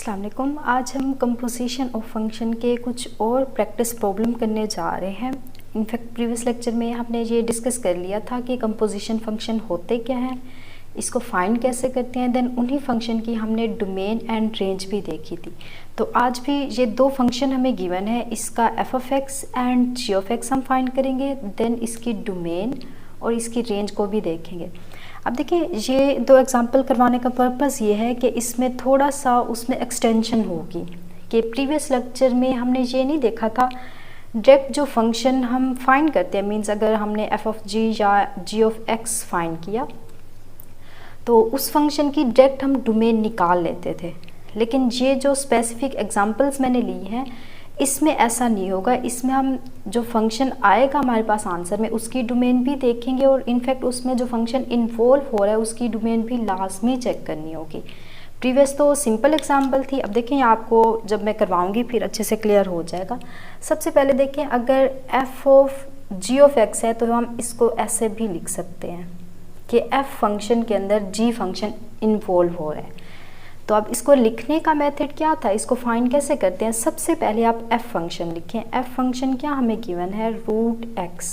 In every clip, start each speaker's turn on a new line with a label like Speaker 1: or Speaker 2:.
Speaker 1: अस्सलाम वालेकुम। आज हम कंपोजिशन ऑफ फंक्शन के कुछ और प्रैक्टिस प्रॉब्लम करने जा रहे हैं। इनफैक्ट प्रीवियस लेक्चर में हमने ये डिस्कस कर लिया था कि कंपोजिशन फंक्शन होते क्या हैं, इसको फाइंड कैसे करते हैं। देन उन्हीं फंक्शन की हमने डोमेन एंड रेंज भी देखी थी। तो आज भी ये दो फंक्शन हमें गिवन है, इसका F of X and G of X हम फाइंड करेंगे। देन इसकी डोमेन और इसकी रेंज को भी देखेंगे। अब देखिए, ये दो एग्जांपल करवाने का पर्पस ये है कि इसमें थोड़ा सा उसमें एक्सटेंशन होगी कि प्रीवियस लेक्चर में हमने ये नहीं देखा था डायरेक्ट जो फंक्शन हम फाइंड करते हैं, मींस अगर हमने एफ ऑफ जी या जी ऑफ एक्स फाइंड किया तो उस फंक्शन की डायरेक्ट हम डोमेन निकाल लेते थे। लेकिन ये जो स्पेसिफिक एग्जांपल्स मैंने ली हैं इसमें ऐसा नहीं होगा। इसमें हम जो फंक्शन आएगा हमारे पास आंसर में उसकी डोमेन भी देखेंगे और इनफैक्ट उसमें जो फंक्शन इन्वॉल्व हो रहा है उसकी डोमेन भी लाजमी चेक करनी होगी। प्रीवियस तो सिंपल एग्जांपल थी, अब देखें आपको जब मैं करवाऊंगी फिर अच्छे से क्लियर हो जाएगा। सबसे पहले देखें, अगर F of G of X है तो हम इसको ऐसे भी लिख सकते हैं कि एफ फंक्शन के अंदर जी फंक्शन इन्वॉल्व हो रहा है। तो अब इसको लिखने का मेथड क्या था, इसको फाइंड कैसे करते हैं। सबसे पहले आप एफ फंक्शन लिखें। एफ फंक्शन क्या हमें गिवन है, रूट एक्स।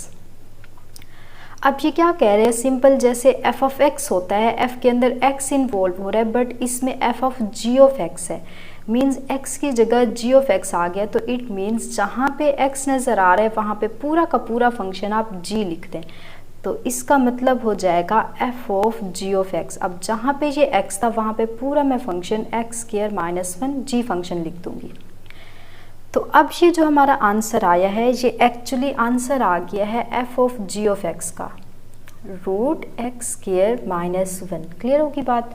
Speaker 1: अब ये क्या कह रहे हैं, सिंपल जैसे एफ ऑफ एक्स होता है, एफ के अंदर एक्स इन्वॉल्व हो रहा है, बट इसमें F of G of X है, मीन्स एक्स की जगह जी ऑफ एक्स आ गया। तो इट मीन्स जहाँ पे एक्स नज़र आ रहा है वहाँ पे पूरा का पूरा फंक्शन आप जी लिख दें। तो इसका मतलब हो जाएगा F of G of X. अब जहाँ पे ये एक्स था वहाँ पे पूरा मैं फंक्शन एक्स स्क्वायर माइनस 1 जी फंक्शन लिख दूंगी। तो अब ये जो हमारा आंसर आया है ये एक्चुअली आंसर आ गया है F of G of X का, root X square minus 1। Clear होगी बात।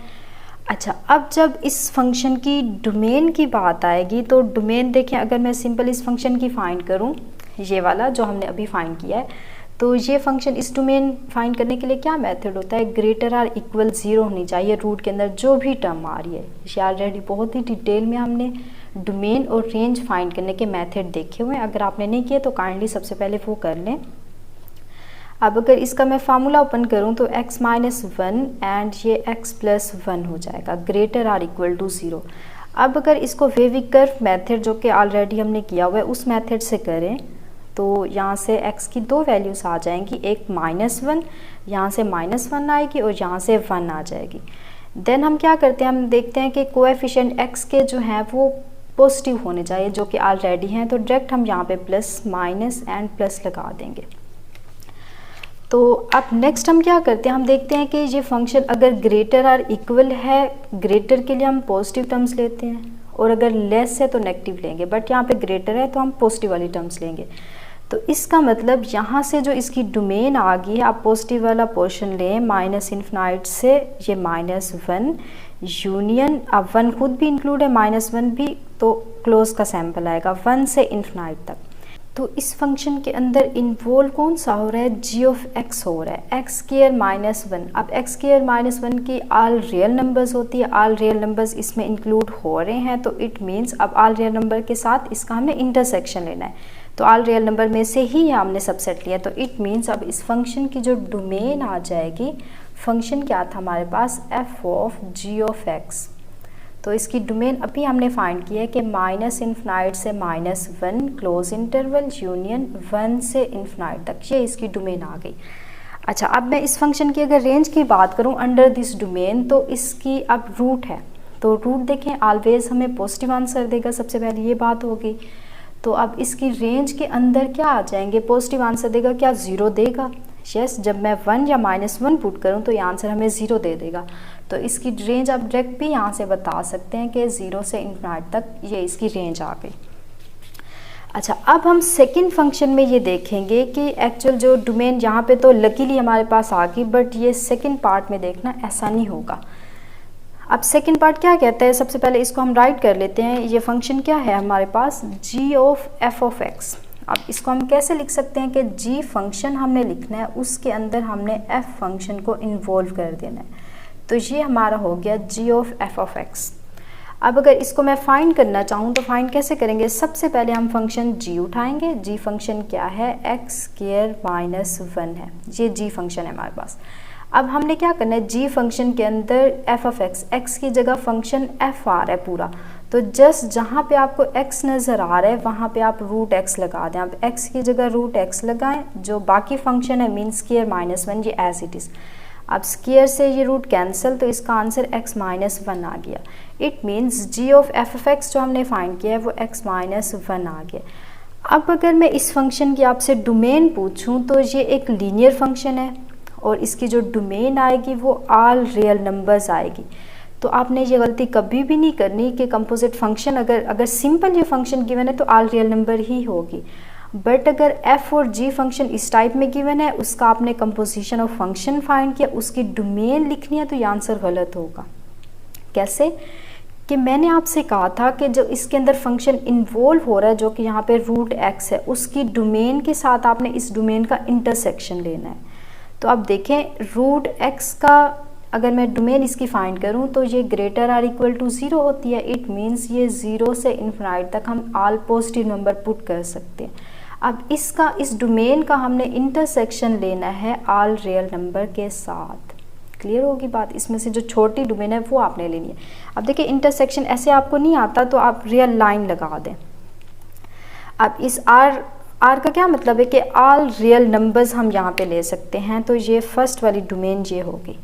Speaker 1: अच्छा, अब जब इस फंक्शन की डोमेन की बात आएगी तो डोमेन देखें, अगर मैं सिंपल इस फंक्शन की फाइंड करूँ, ये वाला जो हमने अभी फाइंड किया है, तो ये फंक्शन इस डोमेन फाइंड करने के लिए क्या मेथड होता है, ग्रेटर आर इक्वल 0 होनी चाहिए रूट के अंदर जो भी टर्म आ रही है। ये ऑलरेडी बहुत ही डिटेल में हमने डोमेन और रेंज फाइंड करने के मेथड देखे हुए हैं। अगर आपने नहीं किए तो काइंडली सबसे पहले वो कर लें। अब अगर इसका मैं फार्मूला ओपन करूं तो x माइनस 1 एंड ये x प्लस 1 हो जाएगा, ग्रेटर आर इक्वल टू 0। अब अगर इसको वेवी कर्व मेथड जो कि ऑलरेडी हमने किया हुआ है उस मेथड से करें तो यहाँ से x की दो वैल्यूज़ आ जाएंगी, एक -1, यहाँ से -1 आएगी और यहाँ से 1 आ जाएगी। देन हम क्या करते हैं, हम देखते हैं कि कोएफिशिएंट x के जो हैं वो पॉजिटिव होने चाहिए जो कि ऑलरेडी हैं, तो डायरेक्ट हम यहाँ पे प्लस माइनस एंड प्लस लगा देंगे। तो अब नेक्स्ट हम क्या करते हैं, हम देखते हैं कि ये फंक्शन अगर ग्रेटर आर इक्वल है, ग्रेटर के लिए हम पॉजिटिव टर्म्स लेते हैं और अगर लेस है तो नेगेटिव लेंगे, बट यहाँ पे ग्रेटर है तो हम पॉजिटिव वाली टर्म्स लेंगे। तो इसका मतलब यहाँ से जो इसकी डोमेन आ गई है, आप पॉजिटिव वाला पोर्शन लें माइनस इन्फिनाइट से ये -1 यूनियन, अब 1 खुद भी इंक्लूड है, -1 भी, तो क्लोज का सैंपल आएगा 1 से इन्फिनाइट तक। तो इस फंक्शन के अंदर इन्वॉल्व कौन सा हो रहा है, जी ऑफ एक्स हो रहा है, एक्स स्क्वायर माइनस 1। अब एक्स स्क्वायर माइनस 1 की ऑल रियल नंबर्स होती है, ऑल रियल नंबर्स इसमें इंक्लूड हो रहे हैं, तो इट मीन्स अब ऑल रियल नंबर के साथ इसका हमने इंटरसेक्शन लेना है। तो ऑल रियल नंबर में से ही हमने सबसेट लिया, तो इट मीन्स अब इस फंक्शन की जो डोमेन आ जाएगी, फंक्शन क्या था हमारे पास, F of G of X. तो इसकी डोमेन अभी हमने फाइंड किया है कि माइनस इन्फिनाइट से -1 क्लोज इंटरवल यूनियन 1 से इन्फिनाइट तक, ये इसकी डोमेन आ गई। अच्छा, अब मैं इस फंक्शन की अगर रेंज की बात करूं अंडर दिस डोमेन, तो इसकी अब रूट है, तो रूट देखें ऑलवेज हमें पॉजिटिव आंसर देगा, सबसे पहले ये बात होगी। तो अब इसकी रेंज के अंदर क्या आ जाएंगे, पॉजिटिव आंसर देगा, क्या 0 देगा, यस। जब मैं 1 या -1 पुट करूं तो ये आंसर हमें 0 दे देगा। तो इसकी रेंज आप डायरेक्ट भी यहाँ से बता सकते हैं कि 0 से इन्फिनाइट तक ये इसकी रेंज आ गई। अच्छा, अब हम सेकंड फंक्शन में ये देखेंगे कि एक्चुअल जो डोमेन यहाँ पे तो लकीली हमारे पास आ गई, बट ये सेकंड पार्ट में देखना ऐसा नहीं होगा। अब सेकंड पार्ट क्या कहता है, सबसे पहले इसको हम राइट कर लेते हैं। ये फंक्शन क्या है हमारे पास, जी ऑफ एफ ऑफ एक्स। अब इसको हम कैसे लिख सकते हैं कि जी फंक्शन हमने लिखना है, उसके अंदर हमने एफ फंक्शन को इन्वॉल्व कर देना है। तो ये हमारा हो गया जी ऑफ एफ ऑफ एक्स। अब अगर इसको मैं फाइंड करना चाहूँ तो फाइंड कैसे करेंगे, सबसे पहले हम फंक्शन जी उठाएंगे। जी फंक्शन क्या है, एक्स स्क्वायर माइनस 1 है, ये जी फंक्शन है हमारे पास। अब हमने क्या करना है, जी फंक्शन के अंदर एफ ऑफ एक्स, एक्स की जगह फंक्शन एफ आ रहा है पूरा, तो जस्ट जहाँ पे आपको x नज़र आ रहा है वहाँ पे आप रूट x लगा दें। आप x की जगह रूट x लगाएं, जो बाकी फंक्शन है मीन स्क्वायर -1 ये एज इट इज़। अब स्क्वायर से ये रूट कैंसिल, तो इसका आंसर x -1 आ गया। It means g of f(x) जो हमने फाइंड किया है वो x -1 आ गया। अब अगर मैं इस फंक्शन की आपसे डोमेन पूछूं तो ये एक लीनियर फंक्शन है और इसकी जो डोमेन आएगी वो ऑल रियल नंबर्स आएगी। तो आपने ये गलती कभी भी नहीं करनी कि कंपोजिट फंक्शन अगर सिंपल ये फंक्शन गिवन है तो ऑल रियल नंबर ही होगी, बट अगर f और g फंक्शन इस टाइप में गिवन है, उसका आपने कंपोजिशन ऑफ फंक्शन फाइंड किया, उसकी डोमेन लिखनी है, तो ये आंसर गलत होगा। कैसे कि मैंने आपसे कहा था कि जो इसके अंदर फंक्शन इन्वॉल्व हो रहा है जो कि यहाँ पे रूट x है, उसकी डोमेन के साथ आपने इस डोमेन का इंटरसेक्शन लेना है। तो अब देखें रूट x का अगर मैं डोमेन इसकी फाइंड करूं तो ये ग्रेटर आर इक्वल टू 0 होती है। इट मीन्स ये 0 से इन्फिनाइट तक हम ऑल पॉजिटिव नंबर पुट कर सकते हैं। अब इस डोमेन का हमने इंटरसेक्शन लेना है ऑल रियल नंबर के साथ। क्लियर होगी बात? इसमें से जो छोटी डोमेन है वो आपने लेनी है। अब देखिए इंटरसेक्शन ऐसे आपको नहीं आता तो आप रियल लाइन लगा दें। अब इस आर का क्या मतलब है कि ऑल रियल नंबर्स हम यहाँ पे ले सकते हैं, तो ये फर्स्ट वाली डोमेन ये होगी।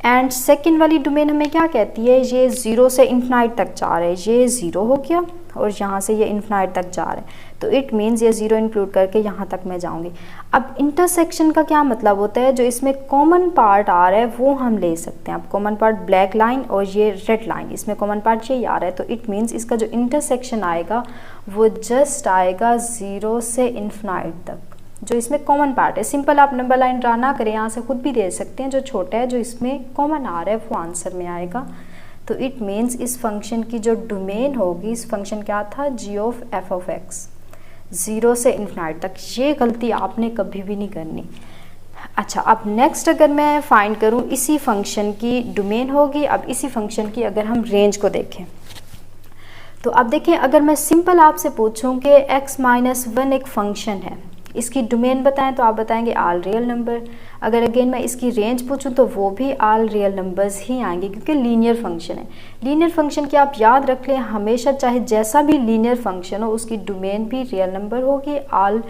Speaker 1: एंड सेकेंड वाली डोमेन हमें क्या कहती है, ये 0 से इन्फिनाइट तक जा रहा है, ये 0 हो गया और यहाँ से ये इन्फिनाइट तक जा रहा है, तो इट मीन्स ये 0 इंक्लूड करके यहाँ तक मैं जाऊँगी। अब इंटरसेक्शन का क्या मतलब होता है, जो इसमें कॉमन पार्ट आ रहा है वो हम ले सकते हैं। अब कॉमन पार्ट ब्लैक लाइन और ये रेड लाइन, इसमें कॉमन पार्ट यही आ रहा है, तो इट मीन्स इसका जो इंटरसेक्शन आएगा वो जस्ट आएगा 0 से इन्फिनाइट तक, जो इसमें कॉमन पार्ट है। सिंपल आप नंबर लाइन ड्रा ना करें, यहाँ से खुद भी दे सकते हैं, जो छोटा है जो इसमें कॉमन आ रहा है वो आंसर में आएगा। तो इट मीन्स इस फंक्शन की जो डोमेन होगी, इस फंक्शन क्या था, g ऑफ f(x) 0 से इन्फिनाइट तक। ये गलती आपने कभी भी नहीं करनी। अच्छा, अब नेक्स्ट अगर मैं फाइंड करूँ इसी फंक्शन की डोमेन होगी। अब इसी फंक्शन की अगर हम रेंज को देखें तो अब देखें, अगर मैं सिंपल आपसे पूछूं कि x-1 एक फंक्शन है, इसकी डोमेन बताएं तो आप बताएंगे ऑल रियल नंबर। अगर अगेन मैं इसकी रेंज पूछूं तो वो भी ऑल रियल नंबर्स ही आएंगे, क्योंकि लीनियर फंक्शन है। लीनियर फंक्शन की आप याद रख लें, हमेशा चाहे जैसा भी लीनियर फंक्शन हो उसकी डोमेन भी रियल नंबर होगी ऑल,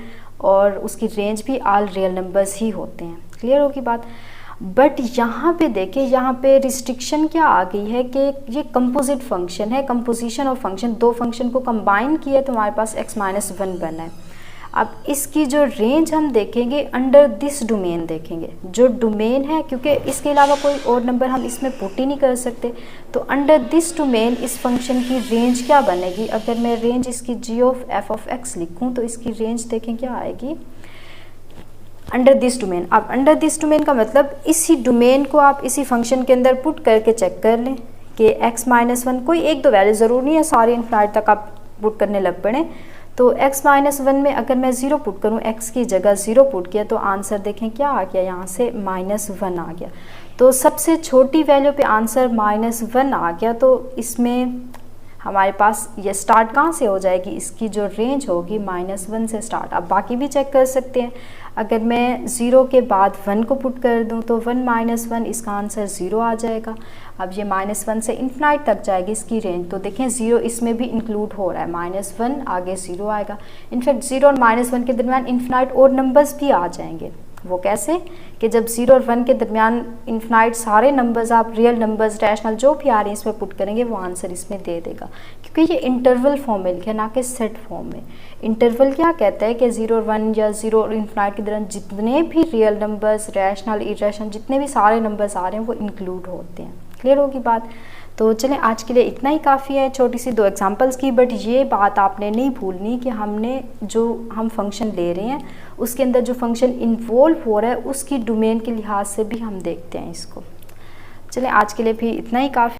Speaker 1: और उसकी रेंज भी ऑल रियल नंबर्स ही होते हैं। क्लियर होगी बात? बट यहाँ पे देखिए, यहाँ पे रिस्ट्रिक्शन क्या आ गई है कि ये कंपोजिट फंक्शन है, कंपोजिशन ऑफ फंक्शन, दो फंक्शन को कंबाइन किया तो हमारे पास x-1 बना है। अब इसकी जो रेंज हम देखेंगे अंडर दिस डोमेन देखेंगे, जो डोमेन है, क्योंकि इसके अलावा कोई और नंबर हम इसमें पुट ही नहीं कर सकते, तो अंडर दिस डोमेन इस फंक्शन की रेंज क्या बनेगी। अगर मैं रेंज इसकी g ऑफ f(x) लिखूं तो इसकी रेंज देखें क्या आएगी, अंडर दिस डोमेन। अब अंडर दिस डोमेन का मतलब इसी डोमेन को आप इसी फंक्शन के अंदर पुट करके चेक कर लें कि x-1 कोई एक दो वैल्यू, ज़रूर नहीं है सारे इन्फिनाइट तक आप पुट करने लग पड़े। तो x-1 में अगर मैं 0 पुट करूं, x की जगह 0 पुट किया तो आंसर देखें क्या आ गया, यहाँ से -1 आ गया। तो सबसे छोटी वैल्यू पे आंसर -1 आ गया। तो इसमें हमारे पास ये स्टार्ट कहाँ से हो जाएगी, इसकी जो रेंज होगी -1 से स्टार्ट। आप बाकी भी चेक कर सकते हैं, अगर मैं 0 के बाद 1 को पुट कर दूं तो 1 - 1 इसका आंसर 0 आ जाएगा। अब ये -1 से इन्फिनाइट तक जाएगी इसकी रेंज, तो देखें 0 इसमें भी इंक्लूड हो रहा है, -1 आगे 0 आएगा। इनफैक्ट 0 और -1 के दरमियान इन्फिनाइट और नंबर्स भी आ जाएंगे। वो कैसे कि जब 0 और 1 के दरमियान इन्फिनाइट सारे नंबर्स, आप रियल नंबर्स, रैशनल जो भी आ रहे हैं इसमें पुट करेंगे वो आंसर इसमें दे देगा, क्योंकि ये इंटरवल फॉर्म में लिखा है ना कि सेट फॉर्म में। इंटरवल क्या कहता है कि 0 और 1 या 0 और इन्फिनाइट के दरमियान जितने भी रियल नंबर्स, रैशनल, इरेशनल, जितने भी सारे नंबर्स आ रहे हैं वो इंक्लूड होते हैं। क्लियर होगी बात? तो चलें, आज के लिए इतना ही काफ़ी है, छोटी सी 2 एग्जांपल्स की। बट ये बात आपने नहीं भूलनी कि हमने जो हम फंक्शन ले रहे हैं उसके अंदर जो फंक्शन इन्वॉल्व हो रहा है उसकी डोमेन के लिहाज से भी हम देखते हैं इसको। चलें, आज के लिए भी इतना ही काफ़ी।